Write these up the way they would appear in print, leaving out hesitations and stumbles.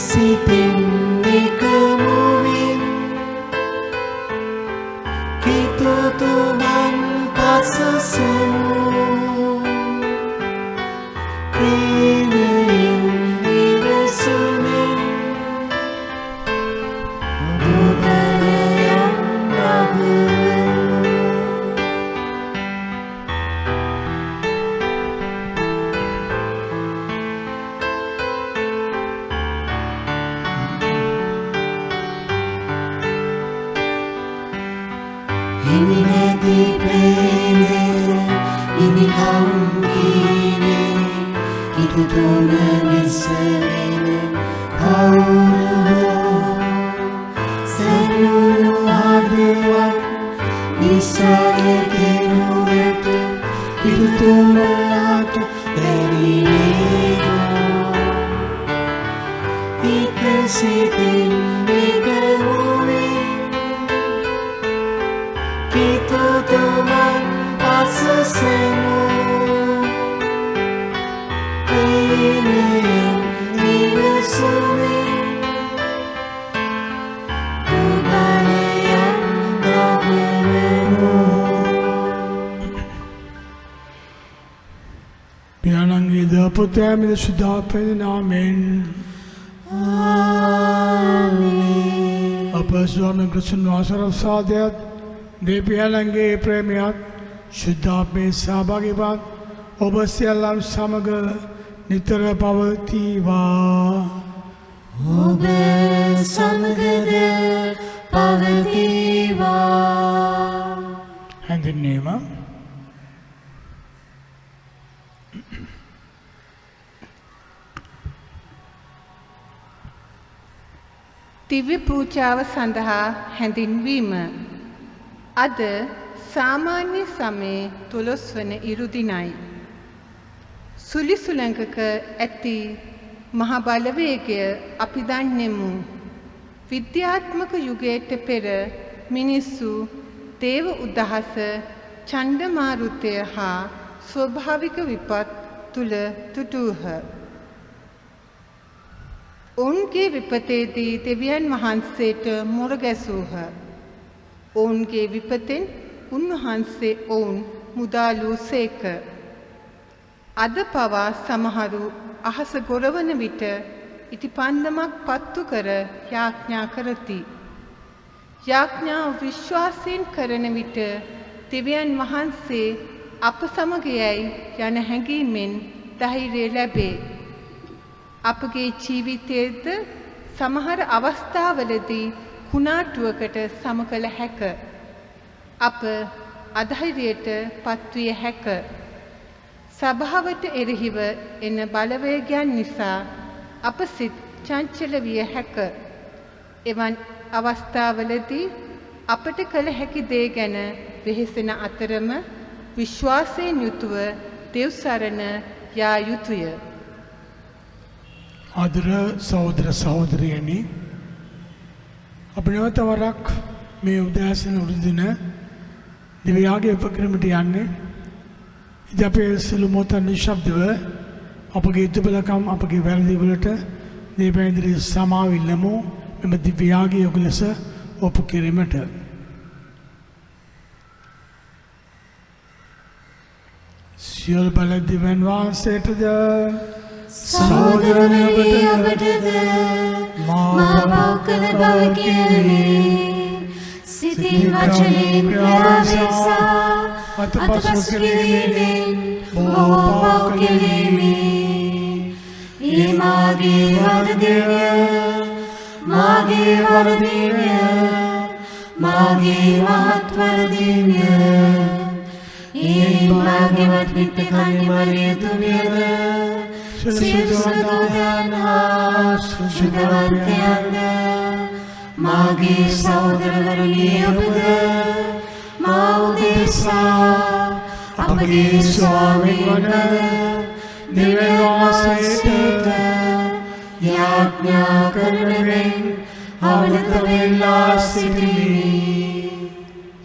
සිතින් එකමුවින් කිතුතුමන් පසසමු ප්‍රේමයෙන් ඉවසුමින් දුබලයන් නගවමු හිමිනැති ප්‍රේමය හිමිකම් කීවේ කිතුතුම මිසවෙන කවුරුදෝ සැලුණු හදවත් නිසාය කෙරුවට කිතුතුමට බැරි වේදෝ එක සිතින් එකමුවින් කිතුතුමන් පසසමු ප්‍රේමයෙන් ඉවසුමින් දුබලයන් නගවමු පියාණන්ගේ ද පුත්‍රයා මිද සුද්ධාත්මයෙන් ආමෙන්. අප ස්වාමීන් වහන්සේ රසාදයත් දෙවියන්ගේ ප්‍රේමයත් සුද්ධාත්මේ සහභාගීවත් ඔබ සියල්ලන් සමග නිතර පවතිවා. ඔබ සමගද පවතිවා. හැඳින්වීම. දිව්‍ය පූජාව සඳහා හැඳින්වීම. අද සාමාන්‍ය සමයේ 12 වන ඉරු දිනයි. සුලි සුළඟක ඇති මහ බලවේගය අපි දන්නෙමු. විද්‍යාත්මක යුගයට පෙර මිනිස්සු දේව උදහස, චණ්ඩමාරුතය හා ස්වභාවික විපත් තුල තුටුහ. ඔවුන්ගේ විපතේදී දෙවියන් වහන්සේට මුර ගැසූහ. ඔවුන්ගේ විපතෙන් උන්වහන්සේ ඔවුන් මුදාලූ සේක. අද පවා සමහරු අහස ගොරවන විට ඉටිපන්දමක් පත්තු කර යාඥා කරති. යාඥාව විශ්වාසයෙන් කරන විට දෙවියන් වහන්සේ අප සමග යයි යන හැඟීමෙන් ධෛර්යය ලැබේ. අපගේ ජීවිතයේද සමහර අවස්ථාවලදී කුණාටුවකට සම කළ හැක. අප අධෛර්යයට පත්විය හැක. සභාවට එරෙහිව එන බලවේගයන් නිසා අප සිත් චංචල විය හැක. එවන් අවස්ථාවලදී අපට කළ හැකි දේ ගැන වෙහෙසෙන අතරම විශ්වාසයෙන් යුතුව දෙව් සරණ යා යුතුය. ආදර සහෝදර සහෝදරියනි, අප නැවත වරක් මේ උදෑසන උරුදින දිව්‍යාගේ උපක්‍රමයට යන්නේ. ඉතින් අපේ සියලු මොහොත නිශ්ශබ්දව අපගේ දුබලකම්, අපගේ වැරදි වලට දෙවියන් ඉදිරියේ සමාව ඉල්ලමු. මෙම දිව්‍යාගේ යොග ලෙස ඔප්පු කිරීමට. සියලු බල දෙවියන් වහන්සේටද සහෝදරනි ඔබටද මා පව් කළ බව කියවේ. සිතින් වචනයෙන් ක්‍රියාවෙන් සහ අතපසු කිරීමෙන් බොහෝ පව් කෙරෙමි. ඒ මාගේ වරදය, මාගේ වරදීය, මාගේ මහත් වරදීය. ඒ මාගේවත් විත්ත කන්නේ මරියතුමියද සිසුදෝදන් හා සුජුදවන්තයන්ද මාගේ සහෝදරවරුනි ඔබද මා උදෙසා අපගේ ස්වාමීන් වන දෙවියන් වහන්සේට යාඥා කරමින් අවනත වෙලා සිටිමි.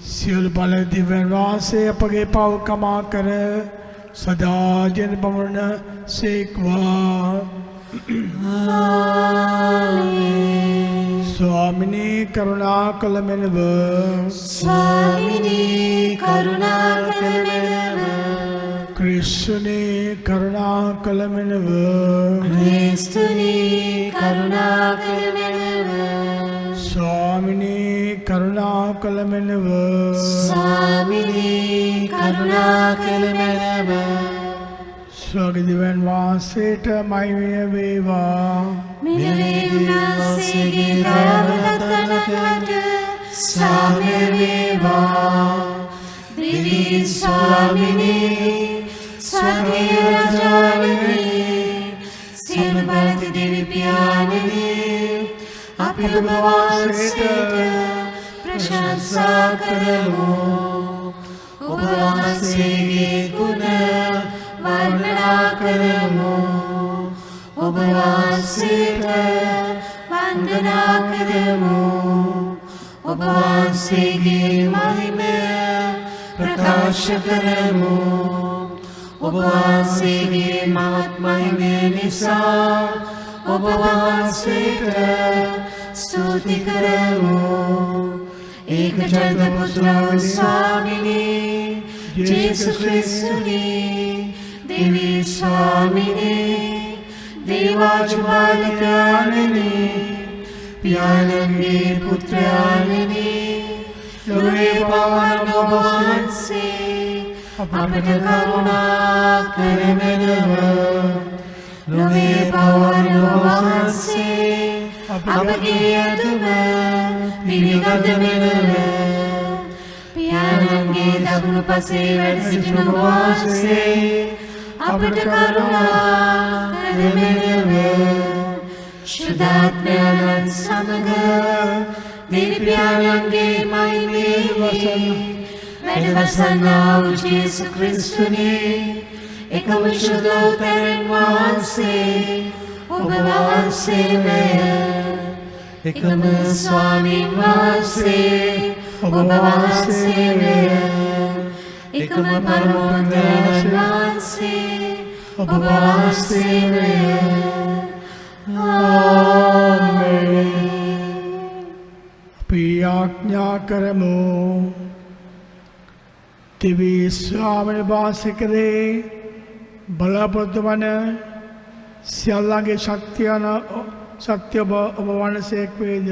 සියලු බල දෙවියන් වහන්සේ අපගේ පව් කමා කර සදා ජන බවන සේක්වා. ස්වාමිනී කරුණා කළ මෙලව ස්වාමිනී කරුණා කළ මෙලව ක්‍රිස්තුනී කරුණා කළ මෙලව ක්‍රිස්තුනී කරුණා කළ මෙලව ස්වාමිනී කරුණා කළ මෙලව ස්වාමිනී කරුණා කළ මෙලව ස්වර්ගදිවයන් වහන්සේට මහිමය වේවා. මෙලොවේ උන්වහන්සේගේ දයාවලතනකට සාමය වේවා. දෙවි ස්වාමිනී ස්වර්ගීය රජාණනී සියලු බලති දෙවි පියාණනී අපි ඔබ වහන්සේට ප්‍රශංසා කරමු. ඔබ වහන්සේගේ ගුණ වර්ණනා කරමු. ඔබ වහන්සේට වන්දනා කරමු. ඔබ වහන්සේගේ මහිමය ප්‍රකාශ කරමු. ඔබ වහන්සේගේ මහත් මහිමය නිසා ඔබ වහන්සේට ස්තුති කරමු. ඒකජාත පුත්‍ර ස්වාමිනී ජේසු ක්‍රිස්තුනී देवी स्वामिनी देवाजुबालिकाननी प्यानंगे पुत्राननी लोहे पावन वහන්से අපට කරුණා කරමෙලව. लोहे पावन वහන්से අපගේ අදුම පිළිගදමෙලව. පියාණන්ගේ දකුණු පසේ වැඩ සිටින වහන්සේ අපට කරුණා කරමෙලව. ශුද්ධාත්මයන් සමග දෙවි පියාණන්ගේ මහිමේ වැඩවසන්නා වූ ජේසු ක්‍රිස්තුනේ එකම ශුද්ධෝත්තරන් වහන්සේ ඔබ වහන්සේමය. එකම ස්වාමීන් වහන්සේ ඔබ වහන්සේමය. එකම පරමෝත්තමයන් වහන්සේ ඔබ වහන්සේමය. ආමේන්. අපි ආඥා කරමු. දෙවි ස්වාමීන් වහන්සේ කරේ බලාපොරොත්තු වන සියල්ලගේ ශක්තිය ඔබ වහන්සේක් වේද.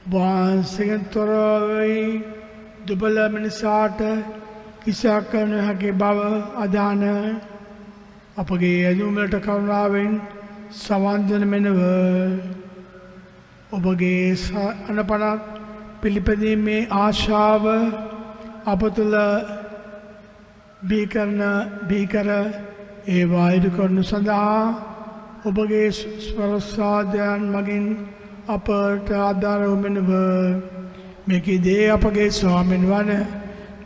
වහන්සේගෙන් තොර වෙයි දුබල මිනිසාට කිසියක් කළ නොහැකි බව අදාන අපගේ ඇදුමට කරුණාවෙන් සවන් දෙන මෙනව. ඔබගේ අනපනත් පිළිපැදීමේ ආශාව අප තුළ බීකර ඒවා ඉටු කරනු සඳහා ඔබගේ ස්වරසාදයන් මගින් අපට ආධාර වූ මෙකි දේ අපගේ ස්වාමීන් වන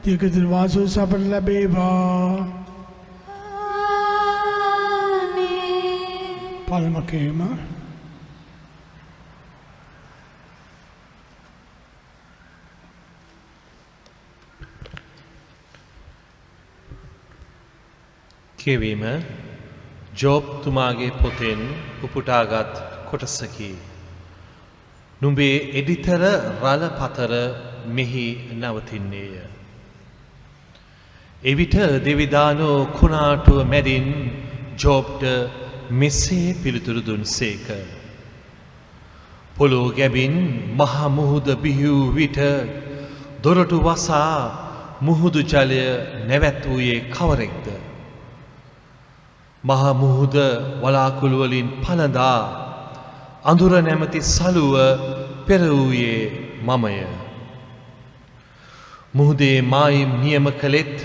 දීර්ඝදින වාසය අපට ලැබේවා. පළමුවකම කියවීම ජෝබ් තුමාගේ පොතෙන් උපුටාගත් කොටසකි. නුඹේ එඩිතර රළ පතර මෙහි නවතින්නේය. එවිට දෙවිදානෝ කුණාටුව මැදින් ජෝබ්ට මෙසේ පිළිතුරු දුන්සේක. පොළොව ගැබින් මහ මුහුද බිහිවූ විට දොරටු වසා මුහුදු ජලය නැවැත් වූයේ කවරෙක්ද? මහ මුහුද වලාකුළු වලින් පළඳා අඳුර නැමැති සලුව පෙරවූයේ මමය. මුහුදේ මායිම් නියම කළෙත්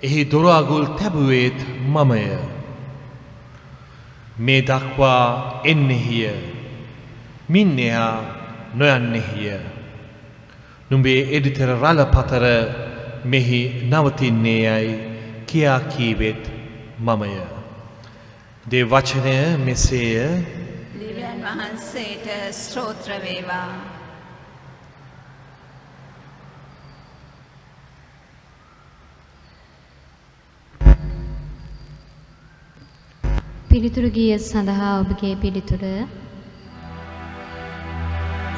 එහි දොරාගුල් තැබුවේත් මමය. මේ දක්වා එන්නෙහිය, මින් එහා නොයන්නෙහිය. නුඹේ එඩිතර රළ පතර මෙහි නවතින්නේ යයි කියා කීවෙත් මමය. දේ වචනය මෙසේය. දෙවියන් වහන්සේට ස්තෝත්‍ර වේවා. පිළිතුරු ගීය සඳහා ඔබගේ පිළිතුර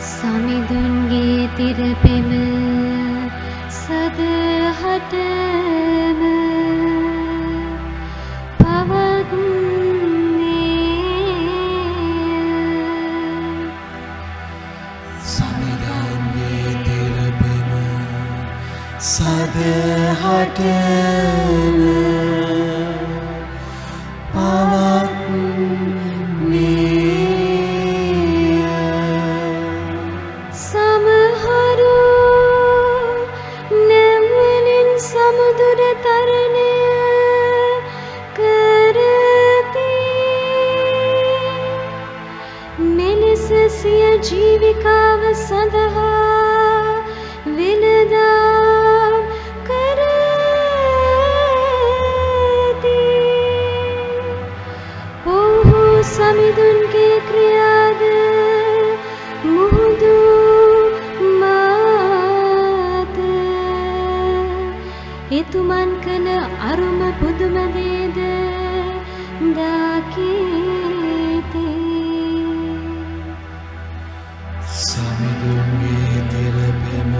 සමිඳුන්ගේ තිරපෙම සදහටම සමහරු නැවලින් සමුදුර තරණය කරති මෙලෙස සිය ජීවිකාව සඳහා වෙළඳාම් කරති ඔහු සමිඳුන්ගේ ක්‍රියාද මුහුදු මාත එතුමන් කළ අරුම පුදුම දේද දකිති සමිඳුන්ගේ තිරපෙම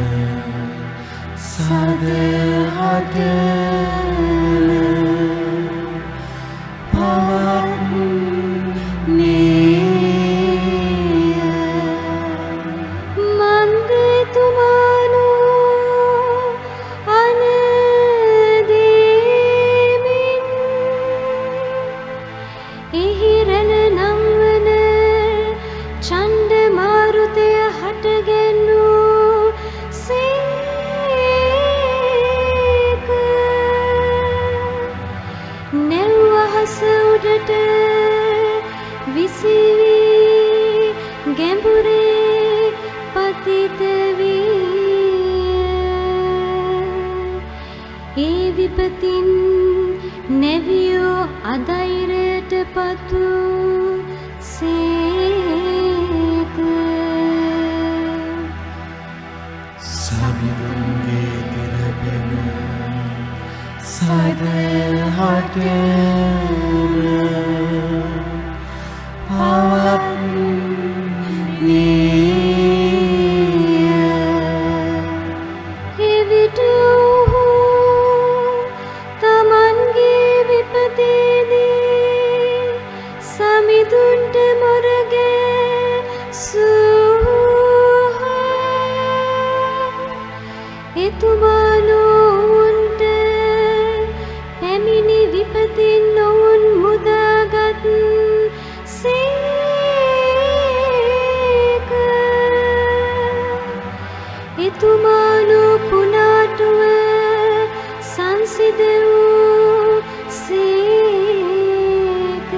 විපතින් නැවියෝ අධෛර්යයට පතු සේක සමිඳුන්ගේ තිරපෙම එවිට ඔහු තමන්ගේ විපතේදී සමිඳුන්ට මොරගැසූහ. එතුමා නොවුන්ට පැමිණි විපතින් නොවුන් මුදාගත් සේක. එතුමා කුණාටුව සංසිඳ වූ සේක.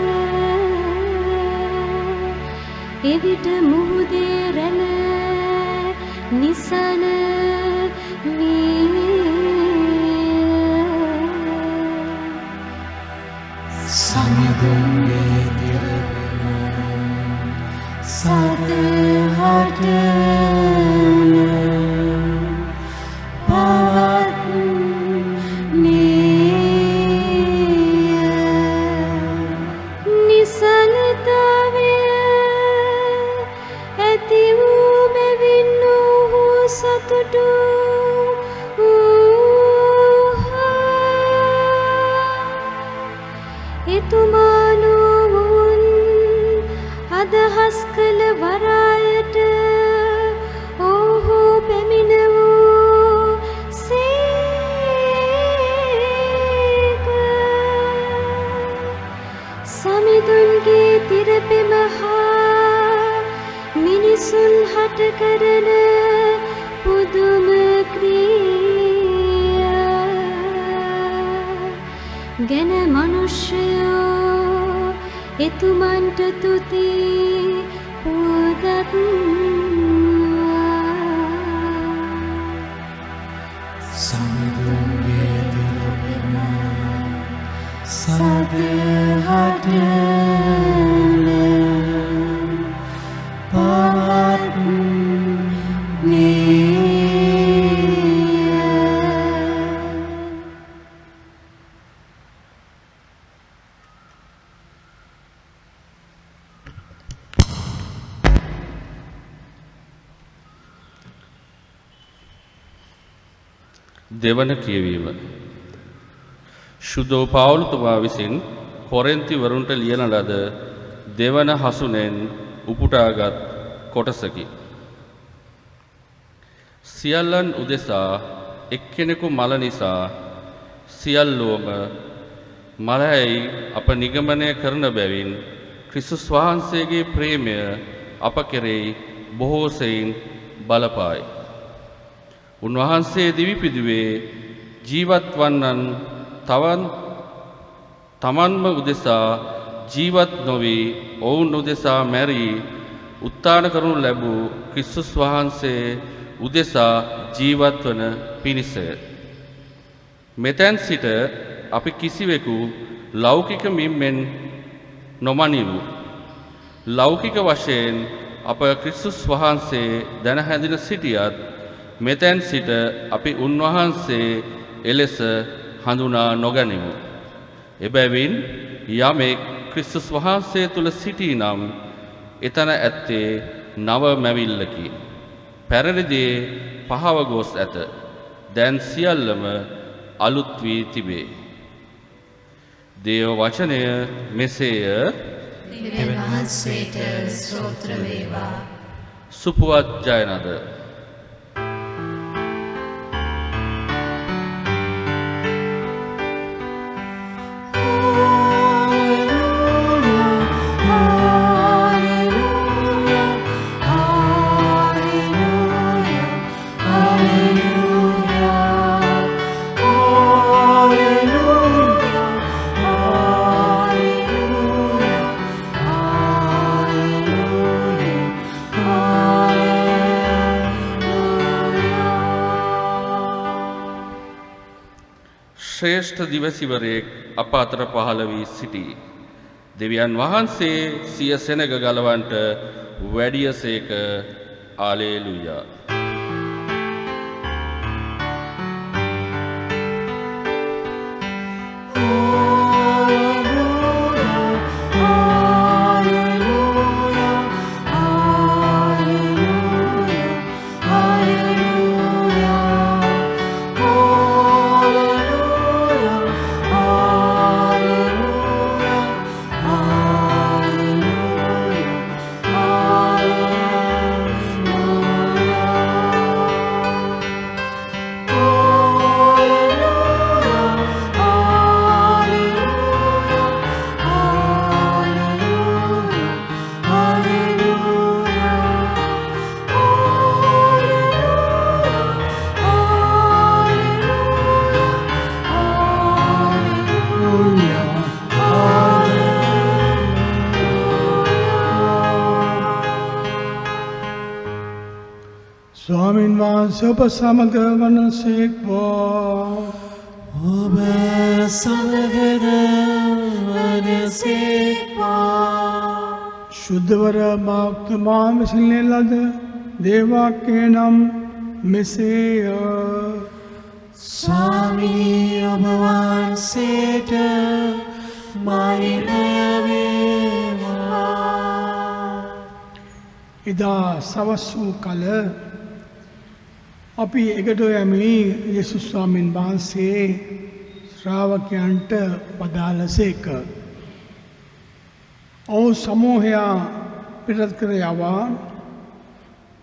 එවිට මුහුදේ රැළ නිසන විය. සමිඳුන්ගේ තිරපෙම නිසනතාවය ඇති වූ බැවින් ඔහු සතුටු වූහ. එතුමා නොවුන් අදහස් කළ වරායට ඔහු පැමිණ වූ සේක. සමිඳුන්ගේ තිරපෙම හා මිනිසුන් හට කරන පුදුම ක්‍රියා ගැන මනුෂ්‍යයෝ එතුමන්ට තුති පුදත්වා. සමිඳුන්ගේ තිරපෙම දෙවන කියවීම. ශුද්ධ පවුල්තුමා විසින් කොරින්ති වරුන්ට ලියන ලද දෙවන හසුනෙන් උපුටාගත් කොටසකි. සියල්ලන් උදෙසා එක්කෙනෙකු මල නිසා සියල්ලෝම මලයි අප නිගමනය කරන බැවින් ක්‍රිස්තුස් වහන්සේගේ ප්‍රේමය අප කෙරෙහි බොහෝ සෙයින් බලපායි. උන්වහන්සේ දිවිපිදුවේ ජීවත් වන්නන් තමන්ම උදෙසා ජීවත් නොවී ඔවුන් උදෙසා මැරී උත්ථාන කරනු ලැබූ ක්‍රිස්තුස් වහන්සේ උදෙසා ජීවත් වන පිණිසය. මෙතැන් සිට අපි කිසිවෙකු ලෞකික මිම්මෙන් නොමනිමු. ලෞකික වශයෙන් අප ක්‍රිස්තුස් වහන්සේ දැන හැඳින සිටියත් මෙතැන් සිට අපි උන්වහන්සේ එලෙස හඳුනා නොගනිමු. එබැවින් යමෙක් ක්‍රිස්තුස් වහන්සේ තුළ සිටී නම් එතන ඇත්තේ නව මැවිල්ලකි. පැරණි දේ පහව ගොස් ඇත. දැන් සියල්ලම අලුත් වී තිබේ. දේව වචනය මෙසේය. දෙවියන් වහන්සේට ස්තෝත්‍ර වේවා. සුපුවත් ජයනද. ශ්‍රේෂ්ඨ දිවසිවරයෙක් අප අතර පහළ වී සිටී. දෙවියන් වහන්සේ සිය සෙනග ගලවන්ට වැඩියසේක. ආලේලුයා. ස්වාමීන් වහන්සේ ඔබ සමග වනසේක්වා. ඔබ සමගද වනසේක්වා. ශුද්ධවර භාක්තමා විසින් ලද දේවාක්‍යය නම් මෙසේය. ස්වාමී ඔබ වහන්සේට මහිමය වේවා. එදා සවස් වූ කල අපි එකට යමි යේසුස් ස්වාමීන් වහන්සේ ශ්‍රාවකයන්ට වදාළසේක. ඔව් සමූහයා පිටත් කර යවා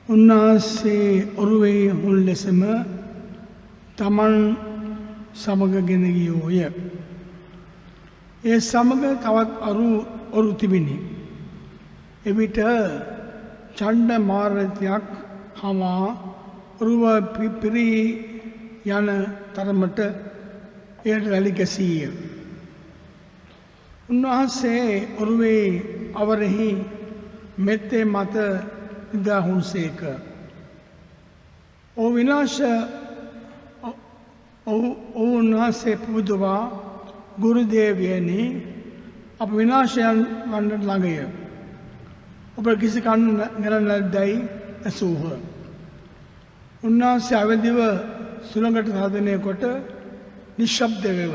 උන්වහන්සේ ඔරුවේ හුල් ලෙසම තමන් සමගගෙන ගියෝය. ඒ සමග තවත් ඔරු තිබිණි. එවිට චණ්ඩ මාරතයක් හමා ඔරුව පිපිරී යන තරමට එයට රැලි ගැසීය. උන්වහන්සේ ඔරුවේ අවරෙහි මෙත්තේ මත නිදාහුන්සේක. උන්වහන්සේ පුබුදුවා ගුරුදේවයනි අප විනාශයන් වන්නට ළඟය. ඔබ කිසි කන්න නෙරන ලද්දැයි ඇසූහ. උන්වහන්සේ අවදිව සුළඟට සාධනය කොට නිශ්ශබ්ද වෙව.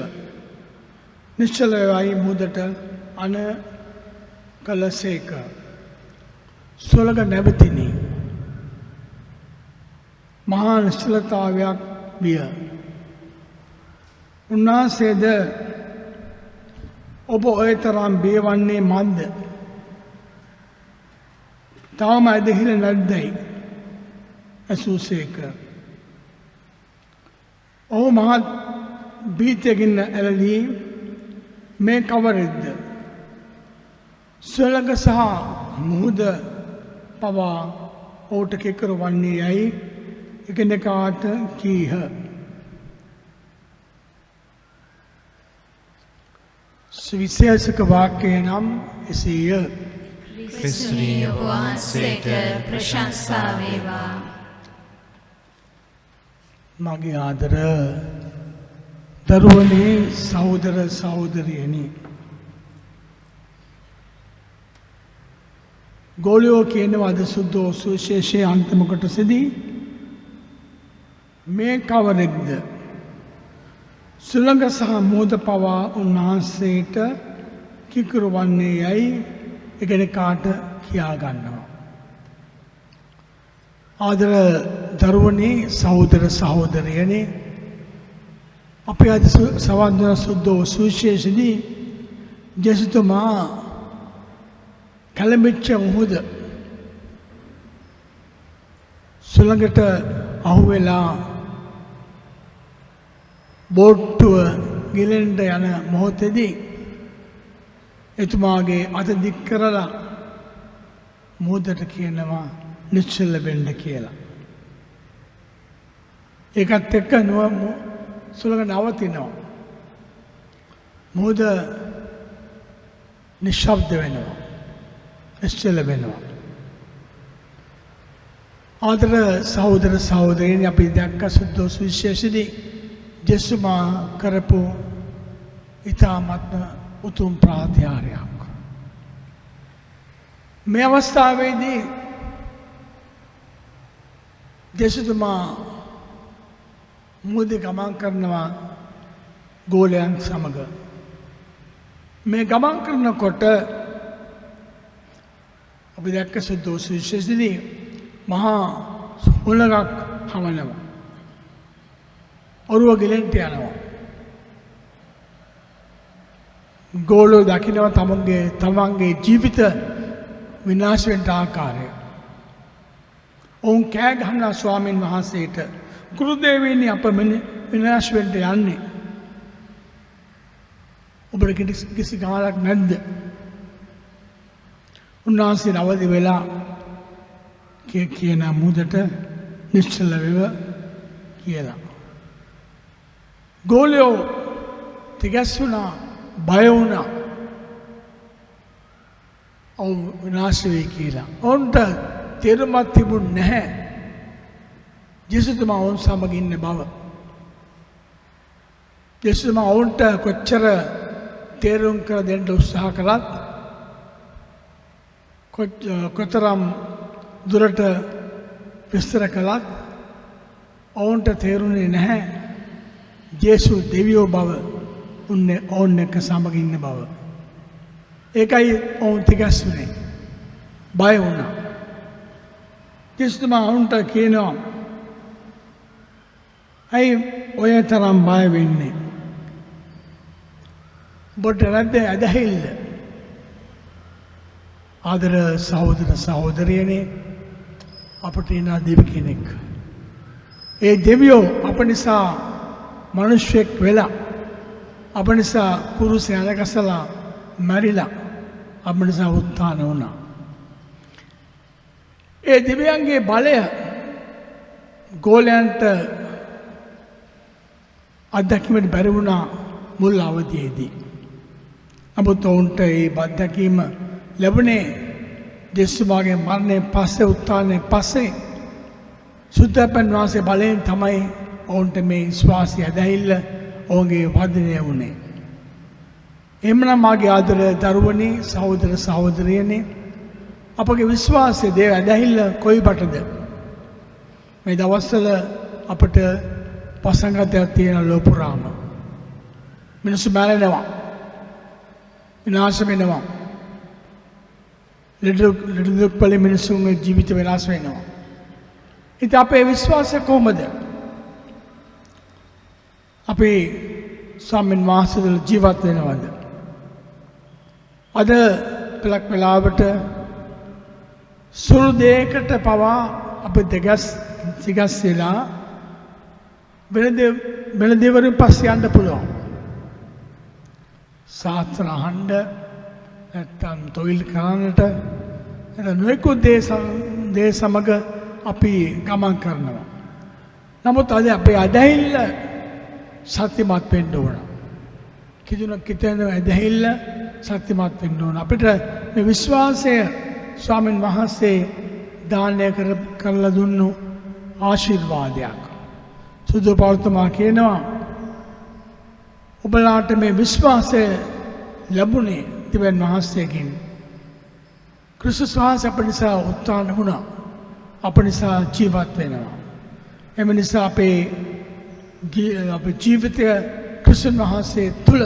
නිශ්චල වේවායි මුහුදට අන කළසේක. සුළඟ නැවතිනි. මහා නිශ්චලතාවයක් විය. උන්වහන්සේද ඔබ ඔය තරම් බේවන්නේ මන්ද? තාම ඇදහිල නැද්දයි ඇසූසේක. ඔහු මහත් බීතයකින් ඇලලී මේ කවරෙද්ද? සුළඟ සහ මුහුද පවා ඔහුට කිකරු වන්නේ යැයි එකිනෙකාට කීහ. සුවිශේෂක වාක්‍යය නම් එසේය. ක්‍රිස්තුනී ඔබ වහන්සේට ප්‍රශංසා වේවා. මගේ ආදර දරුවනේ, සහෝදර සහෝදරියනි, ගෝලියෝ කියනවා අද සුද්ධෝ සුවිශේෂයේ අන්තිම කොටසදී මේ කවරෙක්ද සුළඟ සහ මුහුද පවා උන්වහන්සේට කිකුරු වන්නේ යැයි එකිනෙකාට කියා ගන්නවා. ආදර දරුවනේ, සහෝදර සහෝදරියනේ, අපි අද සවන් දෙන සුද්ධෝ සුවිශේෂයේදී ජේසුතුමා කැළඹිච්ච මුහුද සුළඟට අහුවෙලා බෝට්ටුව ගිලෙන්ට යන මොහොතේදී එතුමාගේ අත දික් කරලා මුහුදට කියනවා නිශ්චල වෙන්න කියලා. ඒකත් එක්ක සුළඟ නවතිනවා. මුහුද නිශ්ශබ්ද වෙනවා, නිශ්චල වෙනවා. ආදර සහෝදර සහෝදරියනි, අපි දැක්ක සුද්ධෝ සුවිශේෂයේදී ජේසුමා කරපු ඉතාමත්ම උතුම් ප්‍රාතිහාර්යයක්. මේ අවස්ථාවේදී ජේසුතුමා මුහුදේ ගමන් කරනවා ගෝලයන් සමග. මේ ගමන් කරනකොට අපි දැක්ක සුද්ධෝ සුවිශේෂයේදී මහා සුළඟක් හමනවා. ඔරුව ගිලෙන්ට යනවා. ගෝලෝ දකිනවා තමන්ගේ ජීවිත විනාශ වෙන්න ආකාරය. ඔවුන් කෑ ගහනවා ස්වාමීන් වහන්සේට, ගුරුදේවයනි, අප විනාශ වෙන්න යන්නේ. ඔබට කිසි ගාණක් නැද්ද? උන්වහන්සේ අවදි වෙලා කියන මුහුදට නිශ්චල වෙව කියලා. ගෝලයෝ තිගැස්සුණා, බය වුණා ඔවුන් විනාශ වෙයි කියලා. ඔවුන්ට තේරුමක් තිබුණ නැහැ ජේසුතුමා ඔවුන් සමග ඉන්න බව. ජේසුතුමා ඔවුන්ට කොච්චර තේරුම් කර දෙන්න උත්සාහ කළත්, කොතරම් දුරට විස්තර කළත් ඔවුන්ට තේරුණේ නැහැ ජේසු දෙවියෝ බව, ඔවුන් එක්ක සමග ඉන්න බව. ඒකයි ඔවුන් තිගැස්සුනේ, බය වුණා. ජේසුතුමා ඔවුන්ට කියනවා, ඇයි ඔය තරම් බය වෙන්නේ? ඔබට නැද්ද ඇදහිල්ල? ආදර සහෝදර සහෝදරියනේ, අපට ඉන්න දෙවි කෙනෙක්. ඒ දෙවියෝ අප නිසා මිනිස්සෙක් වෙලා, අප නිසා කුරුසේ අලකසලා මැරිලා, අප නිසා උත්ථාන වුණා. ඒ දෙවියන්ගේ බලය ගෝලයන්ට අත්දැකීමට බැරි වුණා මුල් අවධියේදී. නමුත් ඔවුන්ට ඒ අත්දැකීම ලැබුණේ ජේසුමාගේ මරණයෙන් පස්සේ, උත්ථානයෙන් පස්සේ සුද්ධපන් වහන්සේ බලයෙන් තමයි ඔවුන්ට මේ විශ්වාසය ඇදහිල්ල ඔවුන්ගේ වර්ධනය වුණේ. එහෙමනම් මාගේ ආදර දරුවනේ, සහෝදර සහෝදරියනේ, අපගේ විශ්වාසයේ දේ ඇදහිල්ල කොයිබටද? මේ දවස්වල අපට පසංගතයක් තියෙන ලෝපුරාම මිනිස්සු මැරෙනවා, විනාශ වෙනවා, ලෙඩ දුක් වලින් මිනිසුන්ගේ ජීවිත වෙනස් වෙනවා. ඉතින් අපේ විශ්වාසය කොහොමද? අපේ ස්වාමීන් වහන්සේලා ජීවත් වෙනවද? අද පළක් වෙලාවට සුළු දෙයකට පවා අපි දෙගස් වෙලා වෙන දේවලින් පස්සේ යන්න පුළුවන්. සාත්‍ර අහන්න නැත්තම් තොইল කරන්නට නොයෙකුත් දේ සමග අපි ගමන් කරනවා. නමුත් අද අපේ අදහිල්ල සත්‍යමත් වෙන්න ඕන. කිදුනක් කිතන අදහිල්ල සත්‍යමත් වෙන්න ඕන. අපිට මේ විශ්වාසය ස්වාමීන් වහන්සේ දානය කරලා දුන්නු ආශිර්වාදයක්. සුදු පෞර්තමා කියනවා ඔබලාට මේ විශ්වාසය ලැබුණේ දෙවියන් වහන්සේගෙන්. ක්‍රිස්තුස් වහන්සේ අප නිසා උත්ථාන වුණා. අප නිසා ජීවත් වෙනවා. එම නිසා අපේ ජීවිතය ක්‍රිස්තුන් වහන්සේ තුළ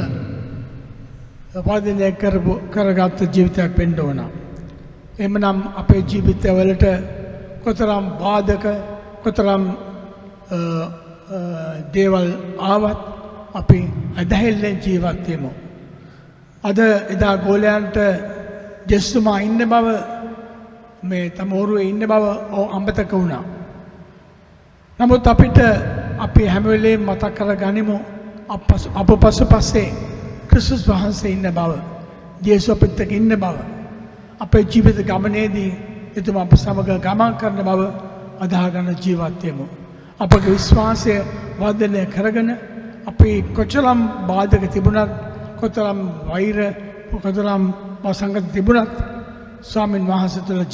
වර්ධනය කරගත් ජීවිතයක් වෙන්න ඕන. එමනම් අපේ ජීවිතවලට කොතරම් බාධක කොතරම් දේවල් ආවත් අපි අදහිල්ලෙන් ජීවත් වෙමු. අද එදා ගෝලයන්ට ජෙස්තුමා ඉන්න බව මේ තම ඔරුවේ ඉන්න බව අමතක වුණා. නමුත් අපිට අපි හැම වෙලේම මතක් කරගනිමු අප පසුපස්සේ ක්‍රිස්තුස් වහන්සේ ඉන්න බව, යේසුස් අපිට ඉන්න බව. අපේ ජීවිත ගමනේදී එතුමා අප සමග ගමන් කරන බව අදාහගන්න ජීවත් වෙමු. අපගේ විශ්වාසය වර්ධනය කරගෙන අපි කොතරම් බාධක තිබුණත්, කොතරම් වෛර, කොතරම් වසංගත තිබුණත් ස්වාමීන් වහන්සේ තුළ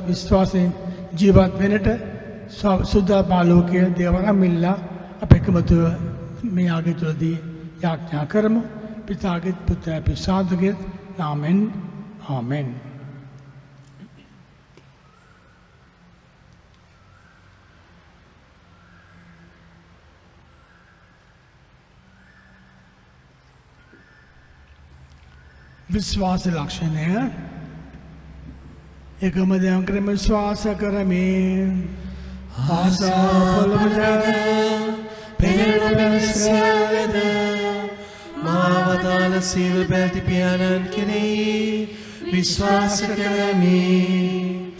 විශ්වාසයෙන් ජීවත් වෙන්නට සුද්ධාත්මා ලෝකයේ දේවරම් ඉල්ලා අප එකමුතුව මේ ආගය තුළදී යාඥා කරමු. පිතාගේ පුත්‍රයා පිසාදගේ නාමෙන් ආමෙන්. විශ්වාස ලක්ෂණය එකම දෙයක් කරම විශ්වාස කරමින් ආසාවලද පෙරළුවසලද මාවදාල සීල බැලති පියාණන් කෙරෙහි විශ්වාස කරමි.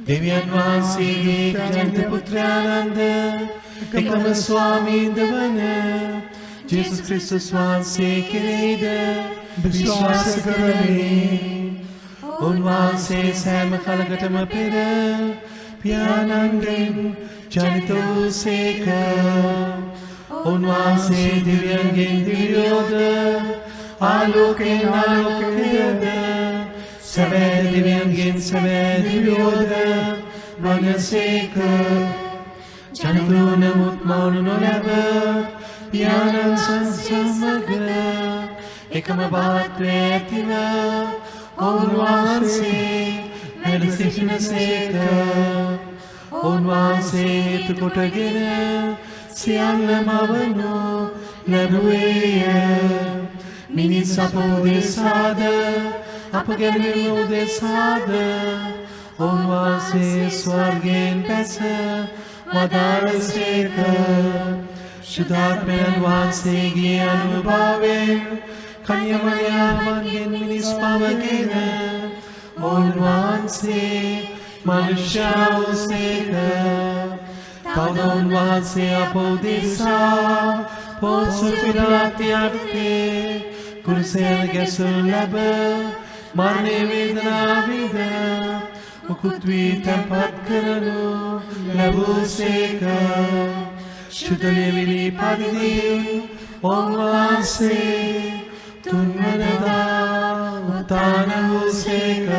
දෙවියන් වහන්සේගේ ජනිත පුත්‍රයාණන්ද එකම ස්වාමීන්ද වන ජේසුස් ක්‍රිස්තුස් වහන්සේ කෙරෙහිද විශ්වාස කරමි. උන්වහන්සේ සෑම කලකටම පෙර පියාණන්ගෙන් ජනිත වූසේක. උන්වහන්සේ දිව්‍යයන්ගෙන් දිව්‍යෝද ආලෝකයෙන් ආලෝකයද සැබෑ දිව්‍යයන්ගෙන් සැබෑ දිව්‍යෝද වනසේක. ජනිත වූ නමුත් මවුණු නොලැබ පියාණන් සමග එකම භාවත්වය ඇතිව උන්වහන්සේ වැඩ සිටිනසේක. උන්වහන්සේ හේතු කොටගෙන සියල්ලම වනු ලැබුවේය. මිනිස් අප උදෙසාද අප ගැනීම උදෙසාද උන්වහන්සේ ස්වර්ගයෙන් පැස වදාළසේක. ශුද්ධාත්මයන් වහන්සේගේ අනුභවයෙන් කන්‍යමරියාවන්ගෙන් මිනිස් පවගෙන උන්වහන්සේ මනුෂ්‍ය වූසේක. තවද උන්වහන්සේ අප උදෙසා පොන්සු පිලාතු යටතේ කුරුසයෙන් ගැසුණු ලැබ මරණය වේදනා විඳ මුකුත් වී තැන්පත් කරනු ලැබූසේක. ශුද්ධ ලෙවිලි පරිදි උන්වහන්සේ තුන්වනදා උත්ථාන වූසේක.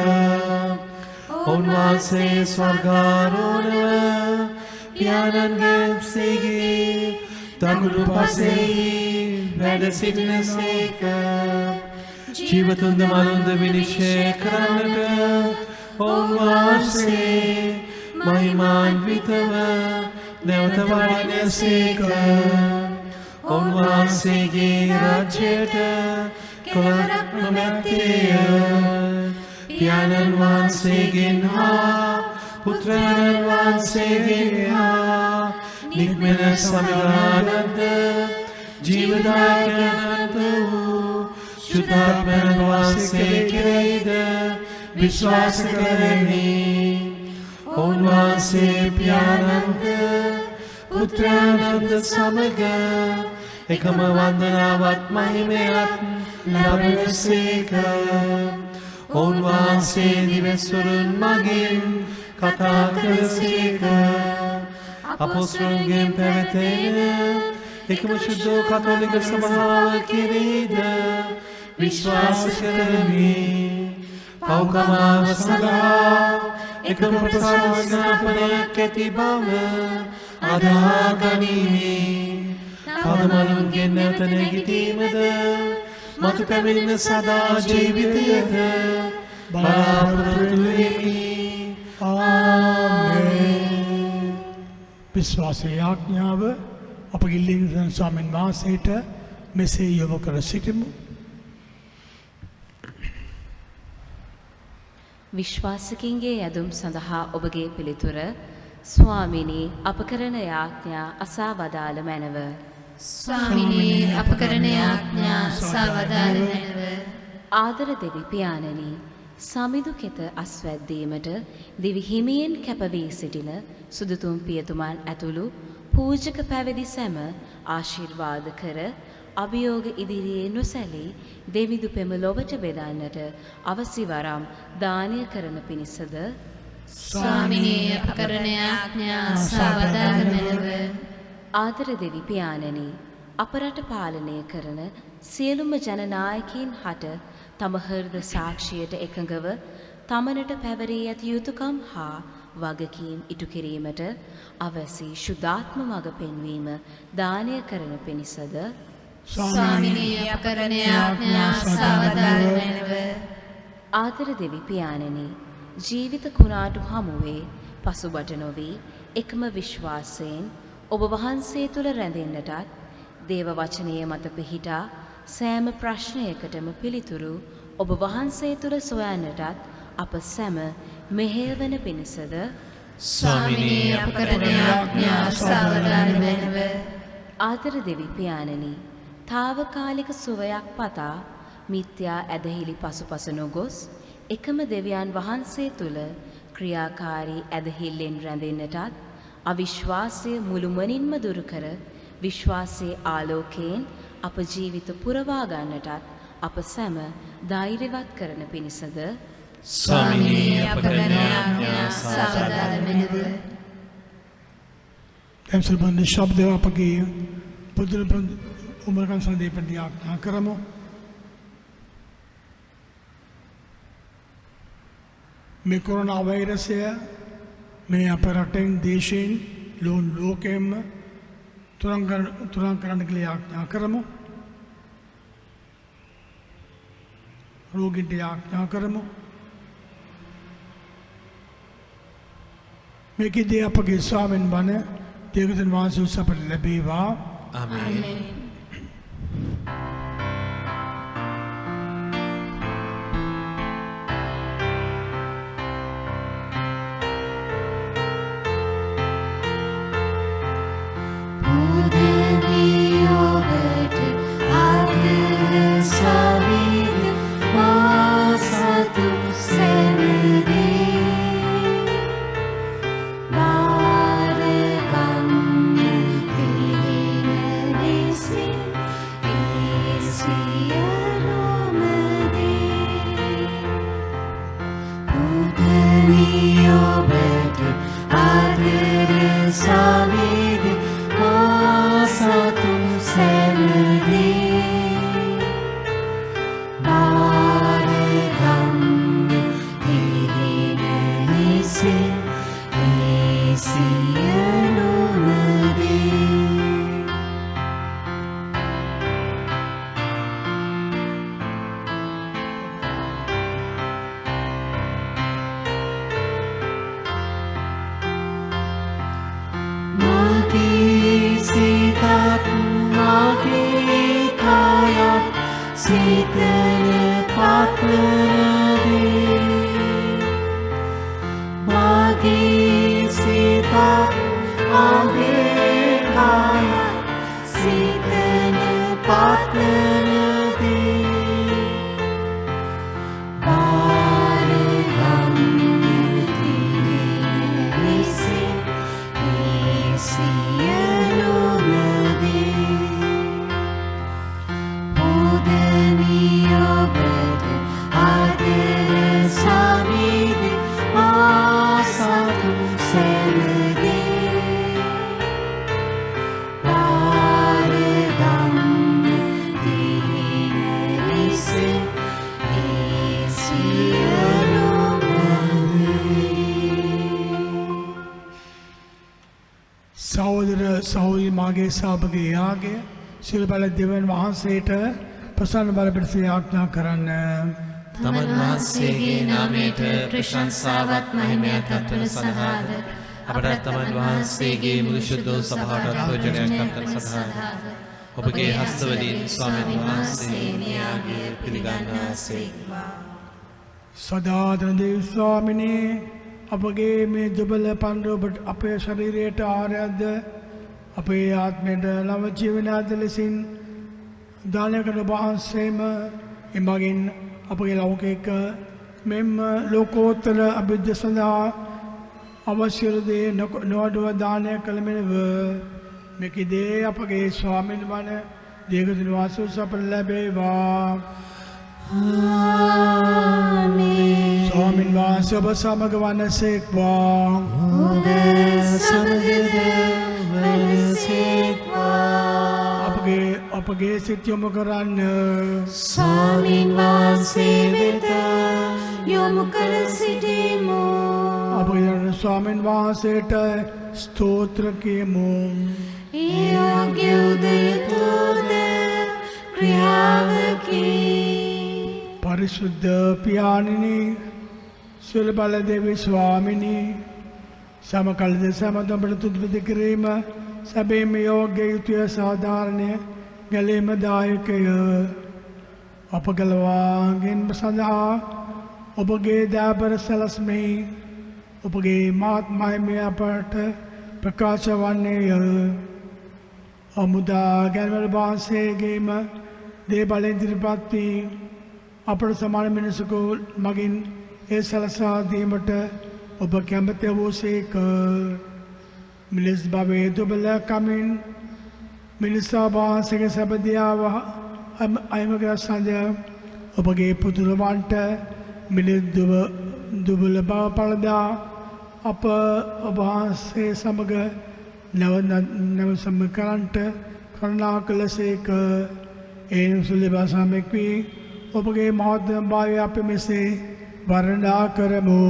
උන්වහන්සේ ස්වර්ගාරෝහණව පියාණන්ගේ සේගේ දකුණු පසෙහි වැඩ සිටිනසේක. ජීවතුන්ද මලුන්ද විනිශ්චය කරන්නට උන්වහන්සේ මහිමාන්විතව නැවත වඩිනසේක. උන්වහන්සේගේ රාජ්‍යයට කොළරක් නොමැත්තේය. පියාණන් වහන්සේගෙන් හා පුත්‍රයන් වහන්සේගෙන් හා නික්මෙන සමරානන්ද ජීවදායක අනන්ත වූ ශුද්ධාත්මයන් වහන්සේ කෙරෙහිද විශ්වාස කරමි. උන්වහන්සේ පියාණන්ද පුත්‍රයාණන්ද සමග එකම වන්දනාවත් මහිමයත් ලබනසේක. උන්වහන්සේ දිවස්වරුන් මගින් කතා කළසේක. අපොස්තලයන්ගෙන් පැවතෙන එකම ශුද්ධ කතෝලික සභාව කෙරෙහිද විශ්වාස කරමි. පෞකමාව සඳහා එකම ප්‍රසාසනාපනයක් ඇති බව අදහා ගනිමි. පදමලුන්ගෙන් නැවත නැගිටීමද මතු පැමිණෙන සදා ජීවිතයද බලාපොරොත්තු වෙමි. ආමේන්. විශ්වාසයේ ආඥාව අපගේ ලින්සන් ස්වාමීන් වහන්සේට මෙසේ යොමු කර සිටිමු. විශ්වාසිකින්ගේ යදුම් සඳහා ඔබගේ පිළිතුර ස්වාමිනී අප කරන යාඥා අසා වදාළ මැනව. ස්වාමිනී අප කරන යාඥා අසා වදාළ මැනව. ආදර දෙවි පියාණනි, සමිඳු කෙත අස්වැද්දීමට දිවි හිමියෙන් කැපවී සිටින සුදුතුම් පියතුමන් ඇතුළු පූජක පැවිදි සැම ආශිර්වාද කර අභියෝග ඉදිරියේ නොසැලී දෙවිදු පෙම ලොවට බෙදන්නට අවසි වරම් දානය කරන පිණිසද ස්වාමිනී අප කරන යාඥා අසා වදාළ මැනව. ආදර දෙවි පියාණනි, අප රට පාලනය කරන සියලුම ජනනායකයින් හට තම හෘද සාක්ෂියට එකඟව තමනට පැවරී ඇති යුතුකම් හා වගකීම් ඉටු කිරීමට අවසි ශුද්ධාත්ම මඟ පෙන්වීම දානය කරන පිණිසද ස්වාමිනී අප කරන යාඥා අසා වදාළ මැනව. ආදර දෙවි පියාණනි, ජීවිත කුණාටු හමුවේ පසුබට නොවී එකම විශ්වාසයෙන් ඔබ වහන්සේ තුළ රැඳෙන්නටත් දේව වචනය මත පිහිටා සෑම ප්‍රශ්නයකටම පිළිතුරු ඔබ වහන්සේ තුළ සොයන්නටත් අප සැම මෙහෙයවන පිණිසද ස්වාමිනී අප කරන යාඥා අසා වදාළ මැනව. ආදර දෙවි පියාණනි, తాවකාලික සුවයක් පතා මිත්‍යා ඇදහිලි පසුපස නොගොස් එකම දෙවියන් වහන්සේ තුළ ක්‍රියාකාරී ඇදහිල්ලෙන් රැඳෙන්නටත් අවිශ්වාසය මුළුමනින්ම දුරු කර විශ්වාසයේ ආලෝකයෙන් අප ජීවිත පුරවා ගන්නටත් අප සැම ධෛර්යවත් කරන පිණිසද ස්වාමිනී අප කරන යාඥා අසා වදාළ මැනව. දැන් සම්බන්ධ ශබ්ද අපගේ පුදුල උමරකන් සඳේපට යාඥා කරමු. මේ කොරෝනා වෛරසය මේ අප රටෙන් දේශයෙන් ලෝකයෙන්ම තුරන් කරන්න කියලා යාඥා කරමු. රෝගීන්ට යාඥා කරමු. මේකදී අපගේ ස්වාමීන් වහන්සේ දේවදූතන් වහන්සේ උසපට ලැබේවා. ආමේන්. Sita සහෝදර සහෝදරි මාගේ සහභාගී යාගය සියලු බල දෙවියන් වහන්සේට ප්‍රසන්න බල පිණිස යාඥා කරන්න. තමන් වහන්සේගේ නාමයට ප්‍රශංසාවත් මහිමයත් අත්වන සඳහාද අපට තමන් වහන්සේගේ මුළු ශුද්ධ සභාවට ප්‍රයෝජනයක් අත්වන සඳහාද ඔබගේ හස්තවලින් ස්වාමීන් වහන්සේ මේ ආගය පිළිගන්නාසේක්වා. සදාතන දේව ස්වාමිනේ අපගේ මේ දුබල පඬු ඔබට අපේ ශරීරයට ආරයක්ද අපේ ආත්මයට නව ජීවනයක්ද ලෙසින් දානය කළ වහන්සේම එමගින් අපගේ ලෞකික මෙම ලෝකෝත්තර අභිවෘද්ධිය සඳහා අවශ්‍ය දේ නොඅඩුව දානය කළ මෙනව මෙකදී අපගේ ස්වාමීන් වන දීර්ඝ වාසය සප ලැබේවා. ආමේන්. ස්වාමීන් වහන්සේ ඔබ සමග වනසේක්වා. ඔබ සමගද වනසේක්වා. අපගේ සිත යොමු කරන්න. ස්වාමීන් වහන්සේ වෙත යොමු කර සිටිමු. අපගේ ස්වාමීන් වහන්සේට ස්තෝත්‍ර කියමු. ඒ යෝග්‍ය උදයතුද ක්‍රියාවකි. परिशुद्ध पियानिनी सुल बल देवी स्वामिनी समकल समदम तुद्विध क्रीम सभी में योग्य युत्य साधारण गले में दायक अपगलवांगिन सदा उपगे दाबर सलस्मी उपगे महात्मा में अपट प्रकाशवान्य अमुदा गैरमल बांसे गेम दे बलेंद्रपाती අපට සමාන මිනිසකු මගින් ඒ සලසා දීමට ඔබ කැමති වූසේක. මිනිස් භවයේ දුබල කමින් මිනිසා වහන්සේගේ සැබදියාව අයමග සඳ ඔබගේ පුදුරවන්ට මිනිස් දුබල බව පළදා අප ඔබ වහන්සේ සමග නව සමකරන්ට කරුණා කළසේක. ඒ සුලි භාෂාවෙක් වී ඔබගේ මහත්ම භාවය අප මෙසේ වර්ණනා කරමු.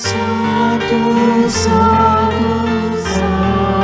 සාදු සාදු සාදු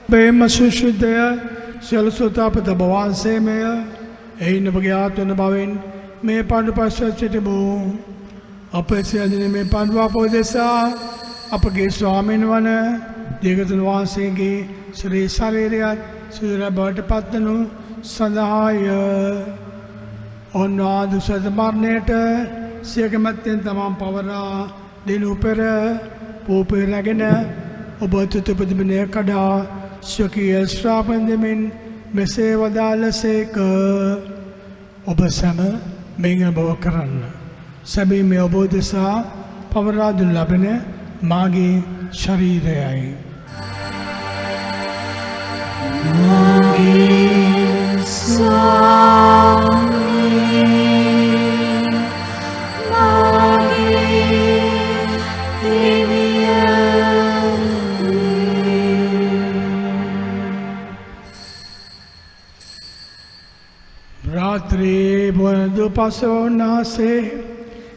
प्रेम सुशुद्धय शलसोतापत भवान से में ऐन बग्यात भावेन में पांडु पाश्चिबो अपसे अजने में पांडवा पोदेसा अपगे स्वामीन वन देगतन वासेगे श्री शारीरिक सुर बट पत्नु सदाय ओनाद सद मारनेट सेकमत्यन तमाम पवरा दिन ऊपर पोपे लगन उबतुपदने कड़ा स्वकीय श्रापन दिमिन මෙසේ වදාළසේක. ඔබ සැම මෙන් බව කරන්න. සැබේ මේ ඔබ දෙසා පවරා දුන් ලබන මාගේ ශරීරයයි. රාත්‍රී බොඳු පසවනාසේ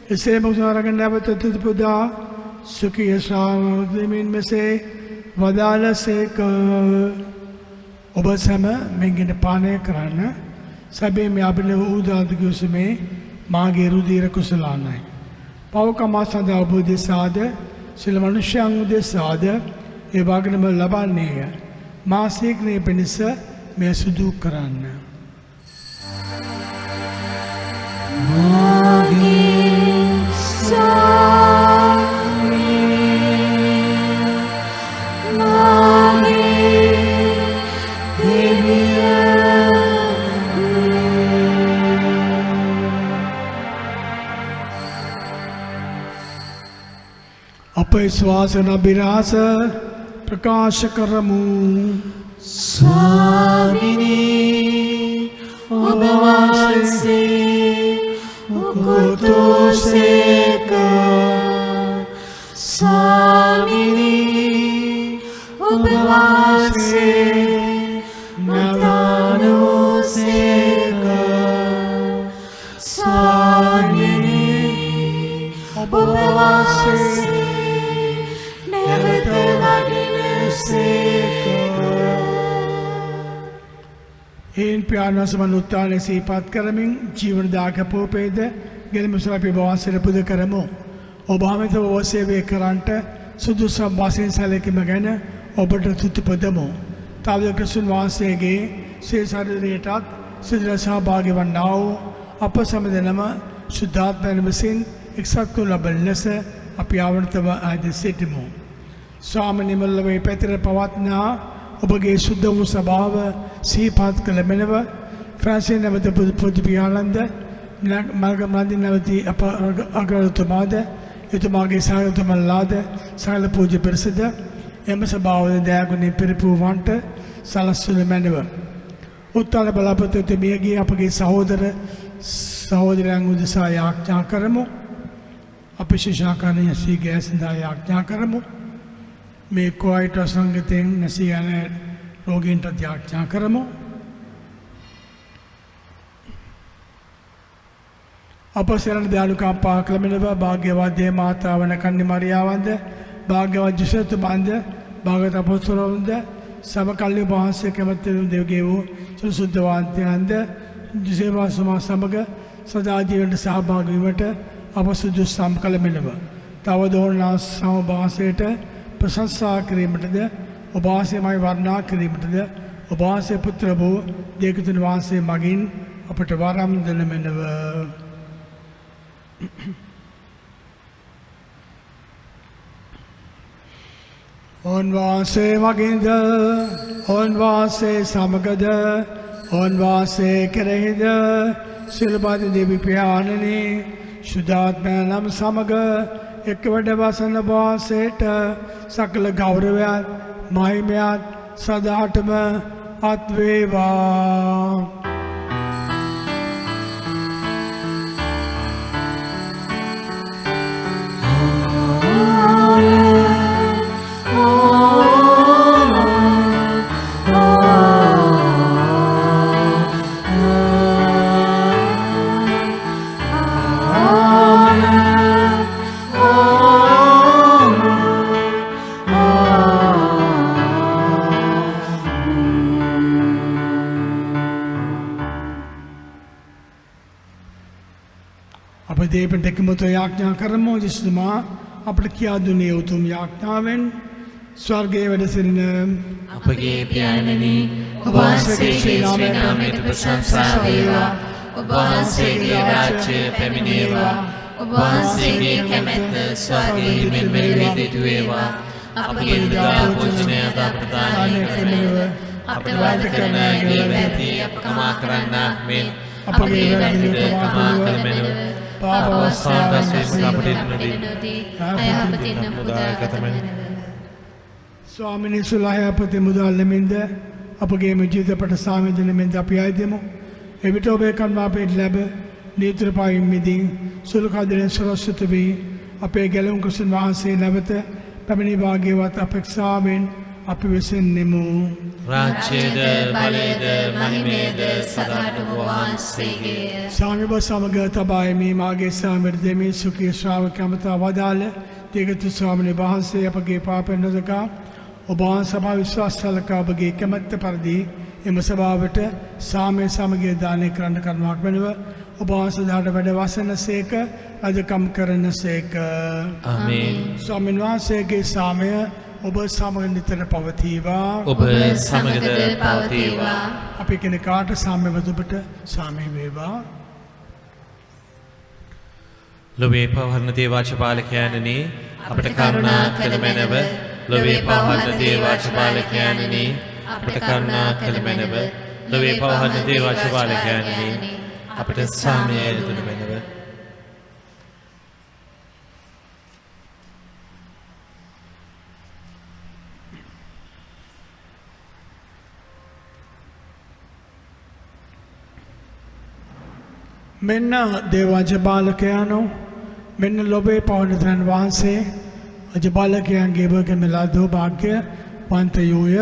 එසේ මුසාරගෙන නැවත තුපුදා සුඛී ශ්‍රාවකමින් මෙසේ වදාළසේක. ඔබ සැම මෙගෙන පානය කරන්න. සැබේ මේ අපින උදාදික උසමේ මාගේ රුධිර කුසලානයි. පවකමා සඳහා ඔබ දෙසාද සිල් මනුෂ්‍යයන් දෙසාද ඒ වගේම ලබන්නේය. මා සීක්‍රේ පිණිස මේ සුදු කරන්න. අපේ ශ්වාසන අභිරහස ප්‍රකාශ කරමු. ස්වාමිනී ඔබ වහන්සේ උකුතුසේක. ස්වාමිනී ඔබ වහන්සේ නදානුසේක. ස්වාමිනී ඔබ වහන්සේ එයින් පියාණන් උත්තානය සිහිපත් කරමින් ජීවනදායක පෝපේද ගෙලමුසල අපි වහන්සේට පුද කරමු. ඔබ හැමත ඔබ සේවය කරන්නට සුදුසු වශයෙන් සැලකීම ගැන ඔබට තුතිපදමු. තවද ක්‍රිස්තුන් වහන්සේගේ සේ ශරීරයටත් සිදුර සහභාගී වන්නා වූ අප සමදනම ශුද්ධාත්මයන් විසින් එක්සත් කරනු ලබන ලෙස අපි ආවර්තව ආද සිටිමු. ස්වාමීනි මුල්ලවේ පැතිර පවත්නා ඔබගේ සුද්ධ වූ ස්වභාව සිහිපත් කළ මෙනව ෆ්‍රාන්සිස් නැවත පොදු පියාණන්ද මල්ගමන්දි නැවති අප අගරතුමාද එතුමාගේ සහයතුමන්ලාද සකල පූජ්‍ය පිරිසද එම ස්වභාවද දයාගුණයෙන් පිරිපුවන්ට සලස්වනු මැනව. උත්තාන බලාපොරොත්තු මියගිය අපගේ සහෝදරයන් උදෙසා යාඥා කරමු. අපි ශිෂ්‍යාකාරී සීගෑ සඳහා යාඥා කරමු. මේ කොයිට සංගතයෙන් නැසී යන රෝගීන්ට යාඥා කරමු. අප සරණ දයාලුකම්පා කළ මෙලව භාග්‍යවත් දේ මාතා වන කන්නි මරියාවන්ද භාග්‍යවත් ජෙසුතුමන්ද භාග්‍යවත් අපොස්තලවන්ද සමකල්ලි වහන්සේ කැමැති දෙවියෝ වූ සුසුද්ධවන්තයන්ද ජෙසේවාසමා සමග සදා ජීවනට සහභාගී වීමට අප සුදුසුම් කළ මෙලව තවද ඕනෑ සමභාසයට ප්‍රශංසා කිරීමටද ඔබ වහන්සේමයි වර්ණනා කිරීමටද ඔබ වහන්සේ පුත්‍ර වූ දේවතුන් වහන්සේ මගින් අපට වරම් දෙන මෙලව. ඔන්වාසේ මගින්ද ඔන්වාසේ සමගද ඔන්වාසේ කෙරෙහිද සිල්පද දෙවි පියාණනි ශුද්ධාත්මයන් නම් සමග එක් වැඩ වසන වාසයට සකල ගෞරවයත් මහිමයත් සදාටම අත්වේවා. දේපෙන් දෙකමතෝ යාඥා කරමු. ජෙසුතුමා අපට කියා දුන්නේ උතුම් යාඥාවෙන් ස්වර්ගයේ වැඩ සිටින අපගේ පියාණනි ඔබ වහන්සේගේ නාමයට ප්‍රශංසා වේවා. ඔබ වහන්සේගේ රාජ්‍යය පැමිණේවා. ඔබ වහන්සේගේ කැමැත්ත ස්වර්ගයේ මෙන් වෙදිතු වේවා. අපගේ දුදා පූජනය ප්‍රදානය කරනව අපට වාද කරන ගේ වැදී අප කමා කරන්නාක් මෙන් අපගේ වැරදි කමා කළ මැනව පාප අවස්ථාවෙන් අපට නොදී අයහපතින් මුදාගත මැනව. ස්වාමිනී සුලහයපති මුදාල්ලමින්ද අපගේ ජීවිතපට සාමිදනමින්ද අපි අයදෙමු. එවිට ඔබේ කන්මාපයට ලැබ නීතිරපායින් මිදී සුළු කදරෙන් සුරස්සිත වී අපේ ගැලවුම් ක්‍රිස්තුන් වහන්සේ නැවත පැමිණි භාග්‍යවත් අපේක්ෂාවෙන් අපි වෙසෙන්නෙමු. රාජ්‍යද බලයද මහිමේද සදාටම වහන්සේගේ. සාමිබ සමග තබායමි මාගේ සාමිර්දෙමි සුඛී ශ්‍රාවකමතා වදාළ දේගතු ස්වාමිනී වහන්සේ අපගේ පාපෙන් නොදකා ඔබ සභා විශ්වාස සලකා ඔබගේ කැමැත්ත පරිදි එම සභාවට සාමය සමගිය දානය කරන්න කරුණාවක් වෙනව ඔබ සදාට වැඩ වසන සේක රජකම් කරන සේක. ආමේන්. ස්වාමීන් වහන්සේගේ සාමය ඔබ සමග නිතර පවතිවා. ඔබ සමගද පවතිවා. අපි කෙනෙකාට සාම්‍යවත් ඔබට සාමය වේවා. ලොවේ පවහරණ දේවාචපාලකයන්නි අපට කරුණා කළ මැනව. ලොවේ පවහරණ දේවාචපාලකයන්නි අපට කරුණා කළ මැනව. ලොවේ පවහරණ දේවාචපාලකයන්නි අපට සාමය දුන මැනව. මෙන්න දේවාජපාලකයානෝ මෙන්න ලොබේ පවනතන් වහන්සේ අජපාලකයන්ගේ බගමලා දෝ භාග්‍ය පන්තයෝය.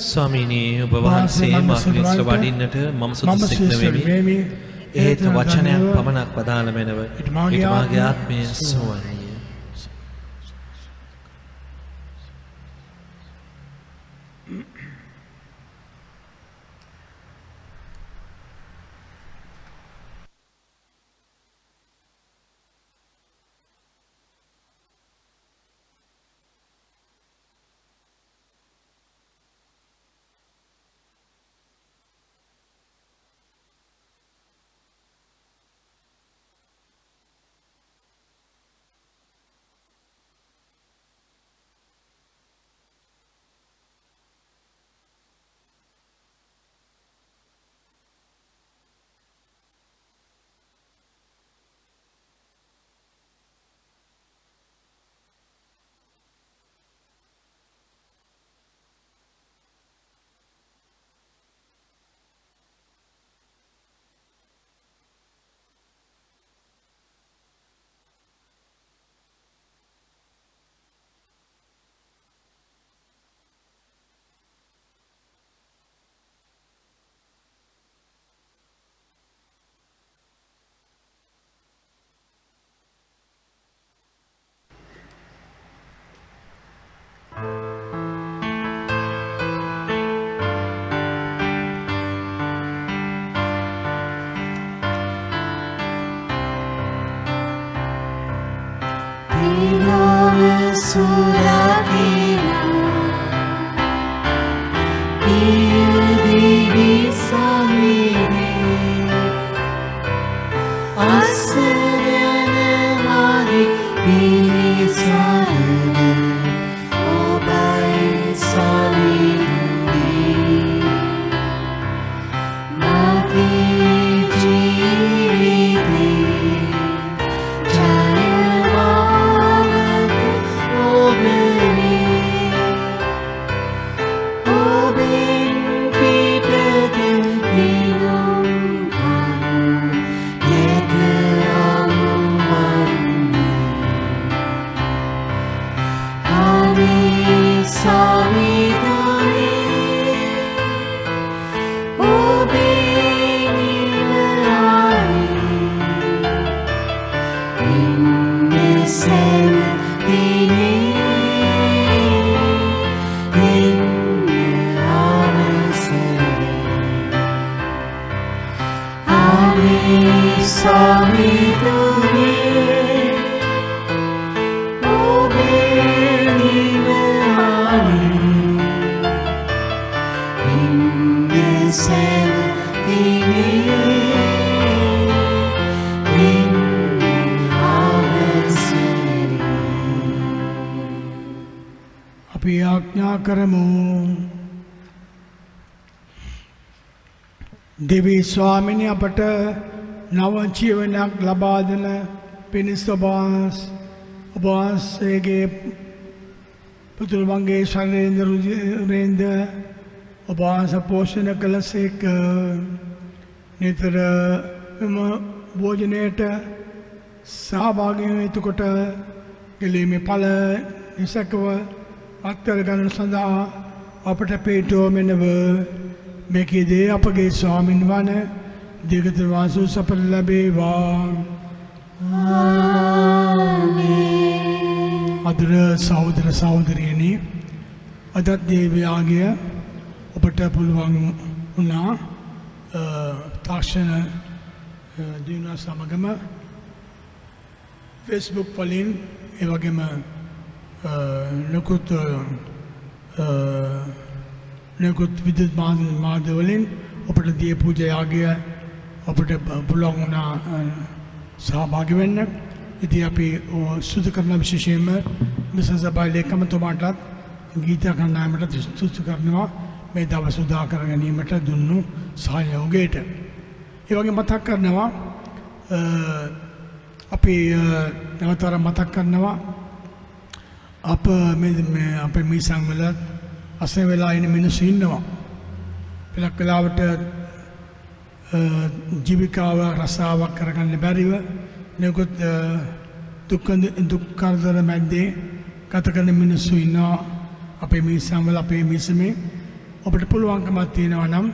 ස්වාමීනී ඔබ වහන්සේ මාක්‍රිස්ට වඩින්නට මම සුදුසුක් නෙවෙමි. ඒත් වචනයක් පමණක් වදාළ මැනව. ඊට මාගේ ආත්මය සුවන්නේ. දෙවී ස්වාමිනී අපට නව ජීවනයක් ලබා දෙන පිණිස ඔබ වහන්සේගේ පුතුරුවන්ගේ ශරීරේන්ද්‍ර රුධිරේන්ද්‍ර ඔබ වහන්සේ පෝෂණය කළසේක. නිතර එම භෝජනයට සහභාගී වී එතකොට ගැලීමේ ඵල නිසකව අත්කර ගන්න සඳහා අපට පිටෝ මෙනව මේකේදී අපගේ ස්වාමින් වන දීර්ඝ වාසු සප ලැබේවා. අදර සහෝදර සහෝදරියනි, අදත් දේවයාගය ඔබට පුළුවන් වුණා තාක්ෂණ දිනුවා සමගම ෆේස්බුක් වලින් ඒ වගේම නිකුත් විද්‍යුත් මාධ්‍ය වලින් ඔබට දී පූජායාගය ඔබට පුළුවන් වුණා සහභාගී වෙන්න. ඉතින් අපි සුදු කරන විශේෂයෙන්ම මිසස් සභාවේ ලේකම්තුමාටත් ගීත කණ්ඩායමට ස්තුති කරනවා මේ දවස් උදා කර ගැනීමට දුන්නු සහයෝගයට. ඒ වගේ මතක් කරනවා අපි නැවතර මතක් කරනවා අපේ මිසං වල අසන වෙලා ඉන්න මිනිස්සු ඉන්නවා. පළක් වෙලාවට ජීවිකාව රසාවක් කරගන්න බැරිව නිකුත් දුක් කරදර මැද්දේ ගත කරන මිනිස්සු ඉන්නවා. අපේ මිසං වල අපේ මිසමේ ඔබට පුළුවන්කමක් තියෙනවා නම්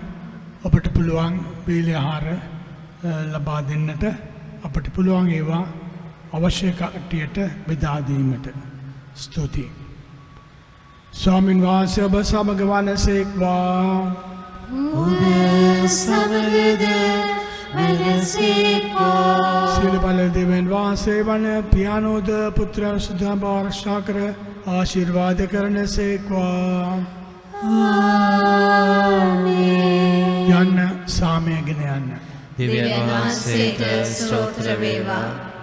ඔබට පුළුවන් වේලේ ආහාර ලබා දෙන්නට අපට පුළුවන් ඒවා අවශ්‍ය කට්ටියට බෙදා දීමට. ස්තුතියි. ස්වාමින් වහන්සේ ඔබ සමග වනසේක්වා. ඔබ සමගද වනසේක්වා. සියලු බල දෙවියන් වහන්සේ වන පියාණෝද පුත්‍රයන් සුදා ආරක්ෂා කර ආශිර්වාද කරනසේක්වා. ආමේන්. යන්න සාමයගෙන යන්න. දෙවියන් වහන්සේට ස්තෝත්‍ර වේවා.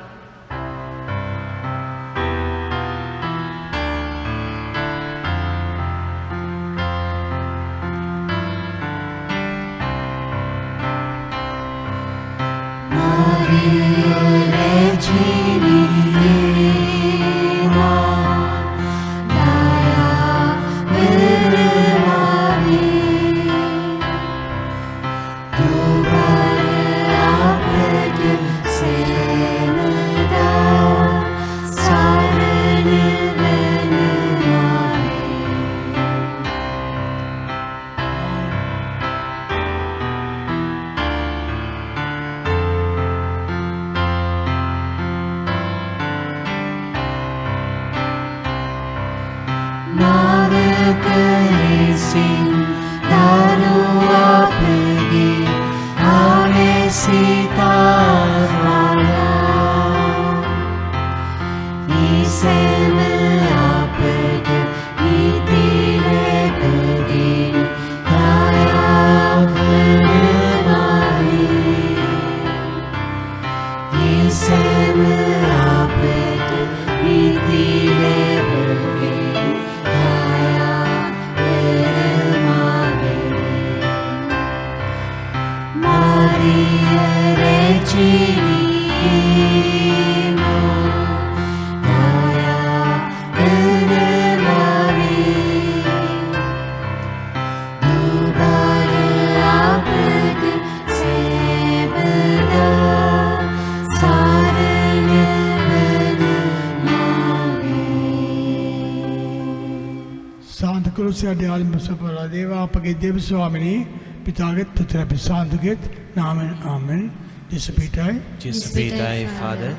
දේවා අපගේ දේව ස්වාමිනී පිතාගෙත් පුත්‍රයාගේ සාන්තුගෙත් නාමයෙන් ආමෙන්. ජේසුස් පිටයි Father,